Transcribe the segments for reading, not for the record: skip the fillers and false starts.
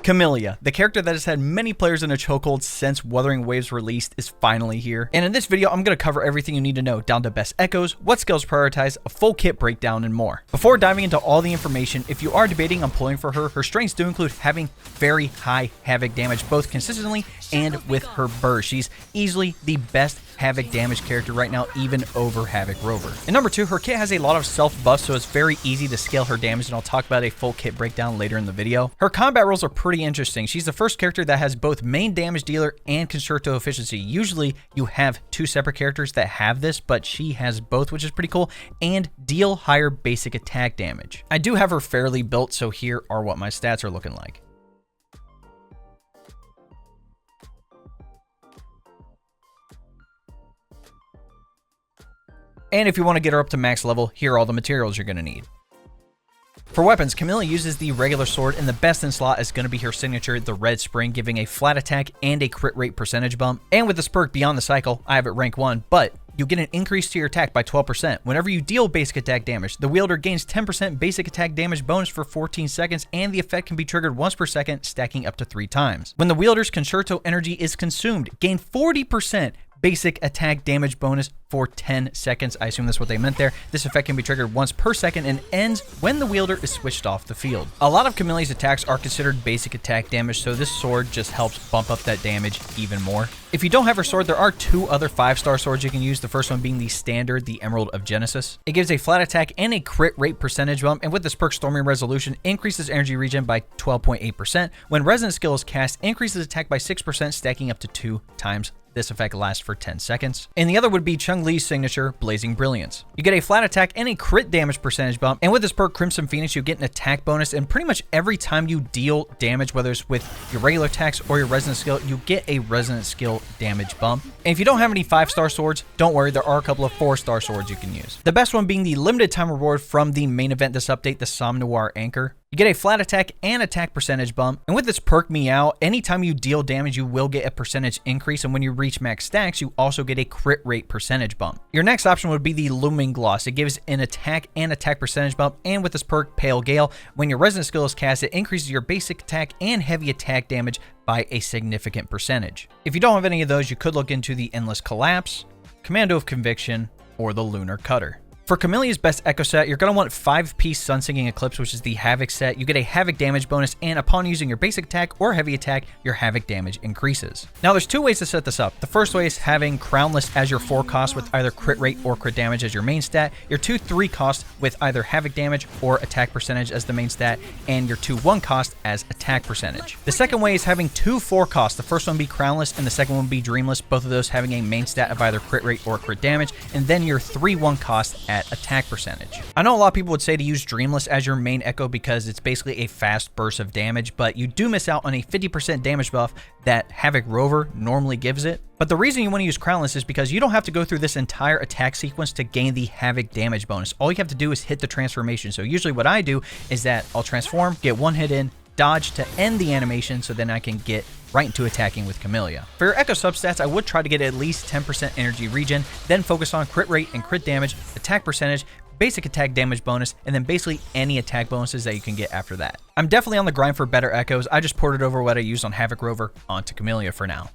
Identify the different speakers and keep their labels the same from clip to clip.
Speaker 1: Camellya, the character that has had many players in a chokehold since Wuthering Waves released, is finally here. And in this video, I'm going to cover everything you need to know, down to best echoes, what skills prioritize, a full kit breakdown, and more. Before diving into all the information, if you are debating on pulling for her, her strengths do include having very high HAVOC damage, both consistently and with her burst. She's easily the best HAVOC damage character right now, even over HAVOC Rover. And number 2, her kit has a lot of self buffs, so it's very easy to scale her damage, and I'll talk about a full kit breakdown later in the video. Her combat rules are pretty interesting. She's the first character that has both main damage dealer and concerto efficiency. Usually you have 2 separate characters that have this, but she has both, which is pretty cool, and deal higher basic attack damage. I do have her fairly built, so here are what my stats are looking like. And if you want to get her up to max level, here are all the materials you're going to need. For weapons, Camellya uses the regular sword, and the best in slot is going to be her signature, the Red Spring, giving a flat attack and a crit rate percentage bump. And with this perk Beyond the Cycle, I have it rank 1, but you get an increase to your attack by 12%. Whenever you deal basic attack damage, the wielder gains 10% basic attack damage bonus for 14 seconds, and the effect can be triggered once per second, stacking up to 3 times. When the wielder's concerto energy is consumed, gain 40% basic attack damage bonus for 10 seconds. I assume that's what they meant there. This effect can be triggered once per second and ends when the wielder is switched off the field. A lot of Camellya's attacks are considered basic attack damage, so this sword just helps bump up that damage even more. If you don't have her sword, there are 2 other 5-star swords you can use, the first one being the standard, the Emerald of Genesis. It gives a flat attack and a crit rate percentage bump, and with this perk, Storming Resolution increases energy regen by 12.8%. When Resonant Skill is cast, increases attack by 6%, stacking up to 2 times. This effect lasts for 10 seconds. And the other would be Chun-Li's signature, Blazing Brilliance. You get a flat attack and a crit damage percentage bump, and with this perk, Crimson Phoenix, you get an attack bonus, and pretty much every time you deal damage, whether it's with your regular attacks or your Resonant Skill, you get a Resonant Skill damage bump. And if you don't have any 5-star swords, don't worry, there are a couple of 4-star swords you can use. The best one being the limited time reward from the main event this update, the Somme Noir Anchor. You get a flat attack and attack percentage bump, and with this perk Meow, anytime you deal damage, you will get a percentage increase, and when you reach max stacks, you also get a crit rate percentage bump. Your next option would be the Looming Gloss. It gives an attack and attack percentage bump, and with this perk Pale Gale, when your Resonant Skill is cast, it increases your basic attack and heavy attack damage by a significant percentage. If you don't have any of those, you could look into the Endless Collapse, Commando of Conviction, or the Lunar Cutter. For Camellya's best echo set, you're going to want 5-piece Sun Sinking Eclipse, which is the HAVOC set. You get a HAVOC damage bonus, and upon using your basic attack or heavy attack, your HAVOC damage increases. Now, there's 2 ways to set this up. The first way is having Crownless as your 4 cost with either crit rate or crit damage as your main stat, your 2-3 cost with either HAVOC damage or attack percentage as the main stat, and your 2-1 cost as attack percentage. The second way is having 2 4 costs. The first one be Crownless, and the second one be Dreamless, both of those having a main stat of either crit rate or crit damage, and then your 3-1 cost at attack percentage. I know a lot of people would say to use Dreamless as your main echo because it's basically a fast burst of damage, but you do miss out on a 50% damage buff that HAVOC Rover normally gives it. But the reason you want to use Crownless is because you don't have to go through this entire attack sequence to gain the HAVOC damage bonus. All you have to do is hit the transformation. So usually what I do is that I'll transform, get 1 hit in, dodge to end the animation, so then I can get right into attacking with Camellya. For your echo substats, I would try to get at least 10% energy regen, then focus on crit rate and crit damage, attack percentage, basic attack damage bonus, and then basically any attack bonuses that you can get after that. I'm definitely on the grind for better echoes. I just ported over what I used on HAVOC Rover onto Camellya for now.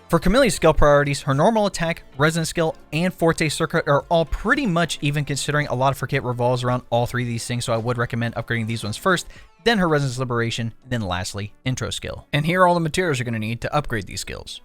Speaker 1: For Camellya's skill priorities, her normal attack, Resonant Skill, and Forte Circuit are all pretty much even, considering a lot of her kit revolves around all 3 of these things, so I would recommend upgrading these ones first, then her Resonance Liberation, then lastly, Intro Skill. And here are all the materials you're going to need to upgrade these skills.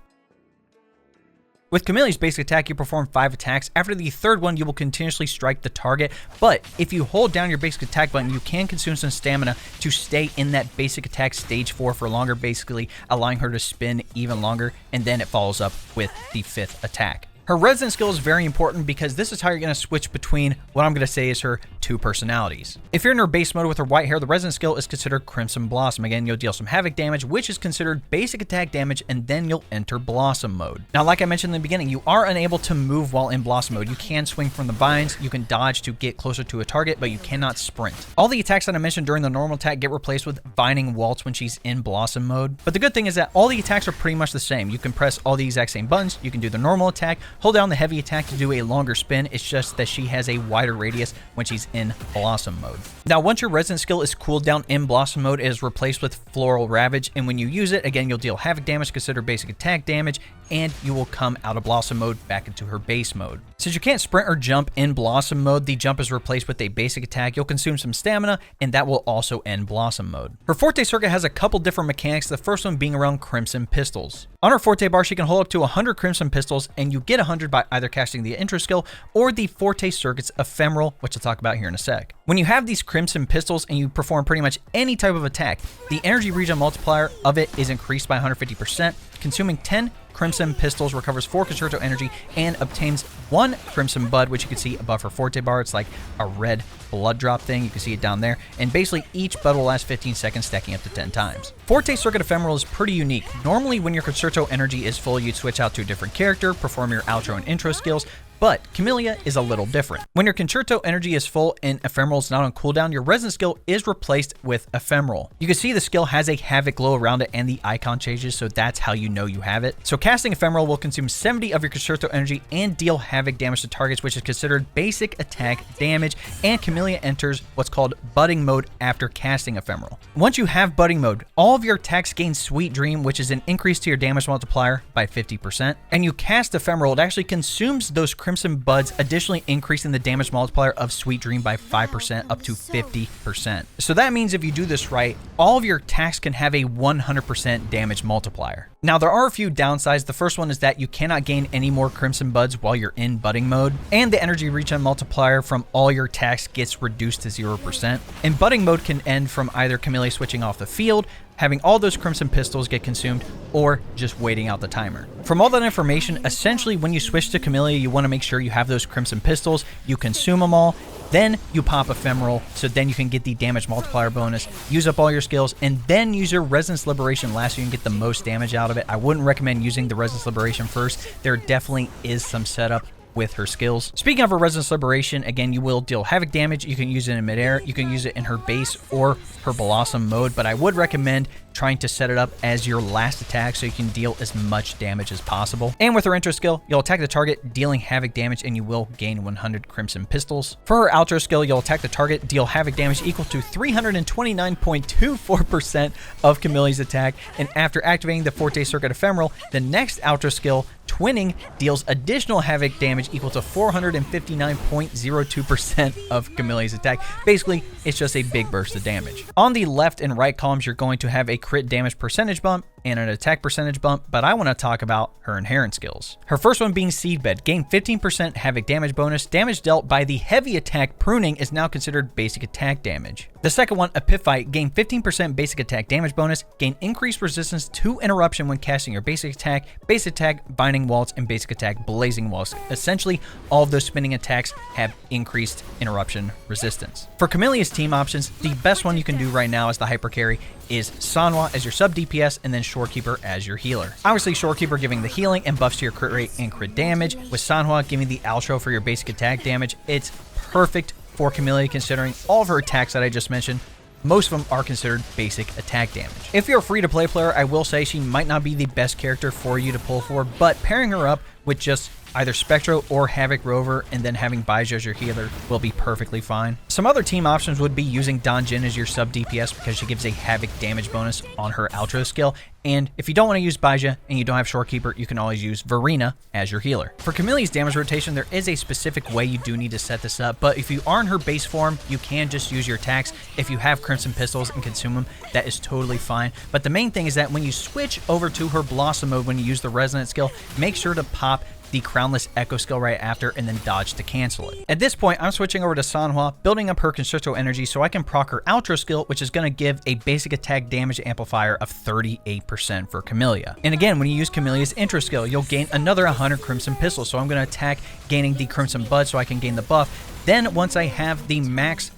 Speaker 1: With Camellya's basic attack, you perform 5 attacks. After the 3rd one, you will continuously strike the target, but if you hold down your basic attack button, you can consume some stamina to stay in that basic attack stage 4 for longer, basically allowing her to spin even longer, and then it follows up with the 5th attack. Her Resonant Skill is very important because this is how you're going to switch between what I'm going to say is her 2 personalities. If you're in her base mode with her white hair, the resonant skill is considered Crimson Blossom. Again, you'll deal some Havoc damage, which is considered basic attack damage, and then you'll enter Blossom mode. Now, like I mentioned in the beginning, you are unable to move while in Blossom mode. You can swing from the vines, you can dodge to get closer to a target, but you cannot sprint. All the attacks that I mentioned during the normal attack get replaced with Vining Waltz when she's in Blossom mode. But the good thing is that all the attacks are pretty much the same. You can press all the exact same buttons, you can do the normal attack, hold down the heavy attack to do a longer spin. It's just that she has a wider radius when she's in Blossom mode. Now, once your resonant skill is cooled down in Blossom mode, it is replaced with Floral Ravage, and when you use it, again, you'll deal Havoc damage, considered basic attack damage, and you will come out of Blossom mode back into her base mode. Since you can't sprint or jump in Blossom mode, the jump is replaced with a basic attack. You'll consume some stamina, and that will also end Blossom mode. Her Forte circuit has a couple different mechanics, the first one being around Crimson Pistols. On her Forte bar, she can hold up to 100 Crimson Pistols, and you get 100 by either casting the intro skill or the Forte circuit's Ephemeral, which I'll talk about here in a sec. When you have these Crimson Pistols and you perform pretty much any type of attack, the energy regen multiplier of it is increased by 150%. Consuming 10 Crimson Pistols recovers 4 Concerto energy and obtains 1 Crimson Bud, which you can see above her Forte bar. It's like a red blood drop thing. You can see it down there. And basically, each bud will last 15 seconds, stacking up to 10 times. Forte Circuit Ephemeral is pretty unique. Normally, when your Concerto energy is full, you'd switch out to a different character, perform your outro and intro skills, but Camellya is a little different. When your Concerto energy is full and Ephemeral is not on cooldown, your Resonant skill is replaced with Ephemeral. You can see the skill has a Havoc glow around it and the icon changes, so that's how you know you have it. So casting Ephemeral will consume 70 of your Concerto energy and deal Havoc damage to targets, which is considered basic attack damage, and Camellya enters what's called Budding mode after casting Ephemeral. Once you have Budding mode, all of your attacks gain Sweet Dream, which is an increase to your damage multiplier by 50%, and you cast Ephemeral, it actually consumes those Crimson Buds, additionally increasing the damage multiplier of Sweet Dream by 5% up to 50%. So that means if you do this right, all of your attacks can have a 100% damage multiplier. Now, there are a few downsides. The first one is that you cannot gain any more Crimson Buds while you're in Budding mode, and the energy regen multiplier from all your attacks gets reduced to 0%. And Budding mode can end from either Camellya switching off the field, having all those Crimson Pistols get consumed, or just waiting out the timer. From all that information, essentially when you switch to Camellya, you want to make sure you have those Crimson Pistols, you consume them all, then you pop Ephemeral, so then you can get the damage multiplier bonus, use up all your skills, and then use your Resonance Liberation last so you can get the most damage out of it. I wouldn't recommend using the Resonance Liberation first. There definitely is some setup with her skills. Speaking of her Resonance Liberation, again, you will deal Havoc damage. You can use it in midair. You can use it in her base or her Blossom mode, but I would recommend trying to set it up as your last attack so you can deal as much damage as possible. And with her intro skill, you'll attack the target, dealing Havoc damage, and you will gain 100 Crimson Pistols. For her outro skill, you'll attack the target, deal Havoc damage equal to 329.24% of Camellya's attack, and after activating the Forte Circuit Ephemeral, the next outro skill, Twinning, deals additional Havoc damage equal to 459.02% of Camellya's attack. Basically, it's just a big burst of damage. On the left and right columns, you're going to have a crit damage percentage bump and an attack percentage bump, but I want to talk about her inherent skills. Her first one being Seedbed. Gain 15% Havoc damage bonus. Damage dealt by the heavy attack Pruning is now considered basic attack damage. The second one, Epiphyte. Gain 15% basic attack damage bonus. Gain increased resistance to interruption when casting your basic attack, Binding Waltz, and basic attack Blazing Waltz. Essentially, all of those spinning attacks have increased interruption resistance. For Camellya's team options, the best one you can do right now as the hyper carry is Sanhua as your sub DPS and then Shorekeeper as your healer. Obviously, Shorekeeper giving the healing and buffs to your crit rate and crit damage, with Sanhua giving the outro for your basic attack damage. It's perfect for Camellya considering all of her attacks that I just mentioned. Most of them are considered basic attack damage. If you're a free-to-play player, I will say she might not be the best character for you to pull for, but pairing her up with just either Spectro or Havoc Rover and then having Baizha as your healer will be perfectly fine. Some other team options would be using Donjin as your sub DPS because she gives a Havoc damage bonus on her outro skill. And if you don't want to use Baizha and you don't have Shorekeeper, you can always use Verena as your healer. For Camellya's damage rotation, there is a specific way you do need to set this up, but if you are in her base form, you can just use your attacks. If you have Crimson Pistols and consume them, that is totally fine. But the main thing is that when you switch over to her Blossom mode, when you use the Resonant skill, make sure to pop the Crownless Echo skill right after, and then dodge to cancel it. At this point, I'm switching over to Sanhua, building up her Constricto energy so I can proc her outro skill, which is going to give a basic attack damage amplifier of 38% for Camellya. And again, when you use Camellya's intro skill, you'll gain another 100 Crimson Pistols, so I'm going to attack gaining the Crimson Bud so I can gain the buff. Then once I have the max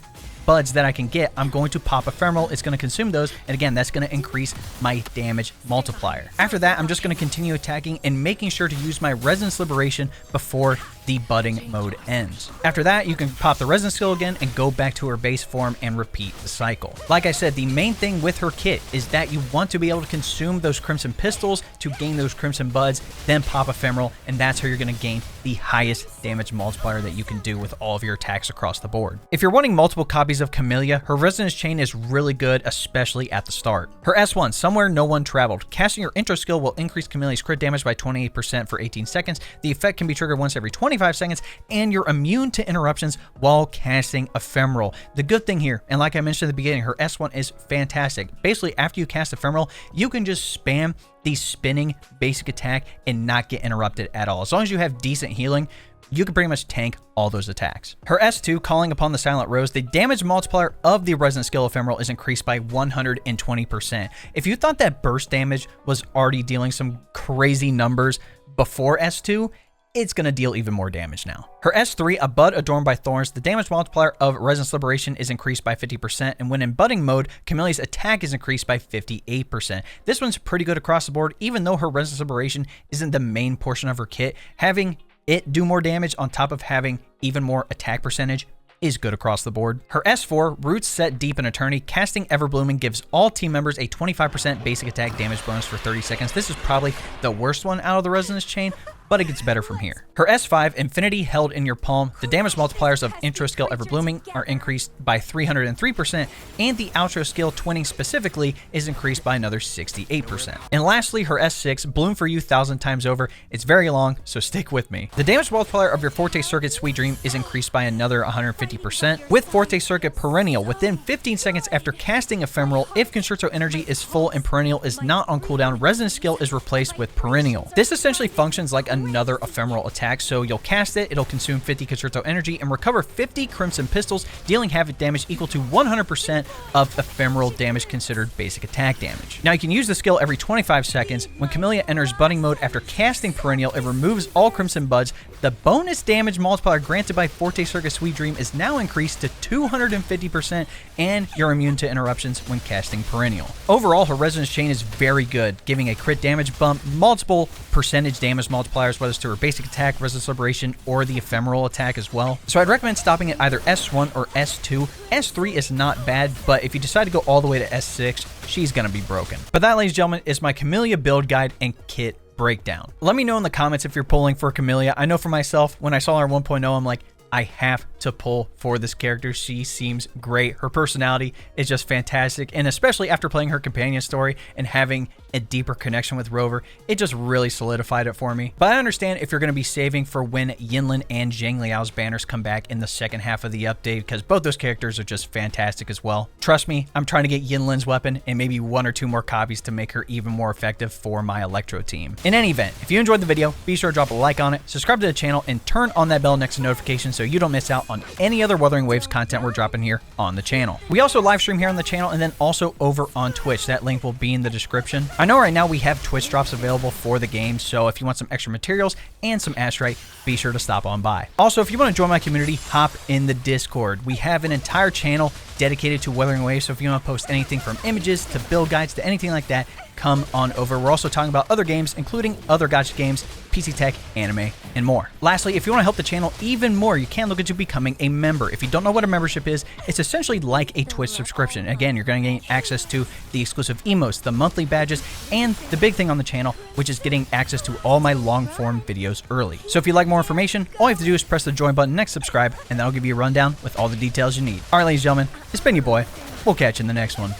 Speaker 1: buds that I can get, I'm going to pop Ephemeral. It's going to consume those, and again, that's going to increase my damage multiplier. After that, I'm just going to continue attacking and making sure to use my Resonance Liberation before the budding mode ends. After that, you can pop the Resonance skill again and go back to her base form and repeat the cycle. Like I said, the main thing with her kit is that you want to be able to consume those Crimson Pistols to gain those Crimson Buds, then pop Ephemeral, and that's how you're going to gain the highest damage multiplier that you can do with all of your attacks across the board. If you're wanting multiple copies of Camellya, her Resonance Chain is really good, especially at the start. Her S1, Somewhere No One Traveled. Casting your intro skill will increase Camellya's crit damage by 28% for 18 seconds. The effect can be triggered once every 25 seconds, and you're immune to interruptions while casting Ephemeral. The good thing here, and like I mentioned at the beginning, her S1 is fantastic. Basically, after you cast Ephemeral, you can just spam the spinning basic attack and not get interrupted at all. As long as you have decent healing, you can pretty much tank all those attacks. Her S2, Calling Upon the Silent Rose, the damage multiplier of the Resonant skill Ephemeral is increased by 120%. If you thought that burst damage was already dealing some crazy numbers before S2, it's going to deal even more damage now. Her S3, A Bud Adorned by Thorns, the damage multiplier of Resonance Liberation is increased by 50%, and when in budding mode, Camellya's attack is increased by 58%. This one's pretty good across the board, even though her Resonance Liberation isn't the main portion of her kit. Having it do more damage on top of having even more attack percentage is good across the board. Her S4, Roots Set Deep in Eternity, casting Everblooming gives all team members a 25% basic attack damage bonus for 30 seconds. This is probably the worst one out of the Resonance chain, but it gets better from here. Her S5, Infinity Held in Your Palm, the damage multipliers of intro skill Everblooming are increased by 303%, and the outro skill Twinning specifically is increased by another 68%. And lastly, her S6, Bloom for You 1,000 Times Over. It's very long, so stick with me. The damage multiplier of your Forte Circuit Sweet Dream is increased by another 150%. With Forte Circuit Perennial, within 15 seconds after casting Ephemeral, if Constricto energy is full and Perennial is not on cooldown, Resonance skill is replaced with Perennial. This essentially functions like another Ephemeral attack, so you'll cast it, it'll consume 50 Constricto energy and recover 50 Crimson Pistols, dealing havoc damage equal to 100% of Ephemeral damage considered basic attack damage. Now you can use the skill every 25 seconds. When Camellya enters budding mode after casting Perennial, it removes all Crimson Buds. The bonus damage multiplier granted by Forte Circuit Sweet Dream is now increased to 250%, and you're immune to interruptions when casting Perennial. Overall, her Resonance Chain is very good, giving a crit damage bump, multiple percentage damage multipliers, whether it's to her basic attack, Resonance Liberation, or the Ephemeral attack as well. So I'd recommend stopping at either S1 or S2. S3 is not bad, but if you decide to go all the way to S6, she's gonna be broken. But that, ladies and gentlemen, is my Camellya build guide and kit breakdown. Let me know in the comments if you're pulling for Camellya. I know for myself, when I saw her 1.0, I'm like, I have to pull for this character. She seems great. Her personality is just fantastic, and especially after playing her companion story and having a deeper connection with Rover, it just really solidified it for me. But I understand if you're going to be saving for when Yinlin and Zhang Liao's banners come back in the second half of the update, because both those characters are just fantastic as well. Trust me, I'm trying to get Yinlin's weapon and maybe 1 or 2 more copies to make her even more effective for my Electro team. In any event, if you enjoyed the video, be sure to drop a like on it, subscribe to the channel, and turn on that bell next to notifications so you don't miss out on any other Wuthering Waves content we're dropping here on the channel. We also live stream here on the channel and then also over on Twitch. That link will be in the description. I know right now we have Twitch drops available for the game, so if you want some extra materials and some Astrite, be sure to stop on by. Also, if you want to join my community, hop in the Discord. We have an entire channel dedicated to Wuthering Waves, so if you want to post anything from images to build guides to anything like that, come on over. We're also talking about other games, including other gacha games, PC tech, anime, and more. Lastly, if you want to help the channel even more, you can look into becoming a member. If you don't know what a membership is, it's essentially like a Twitch subscription. Again, you're going to gain access to the exclusive emotes, the monthly badges, and the big thing on the channel, which is getting access to all my long-form videos early. So if you'd like more information, all you have to do is press the join button next subscribe, and that'll give you a rundown with all the details you need. All right, ladies and gentlemen, it's been your boy. We'll catch you in the next one.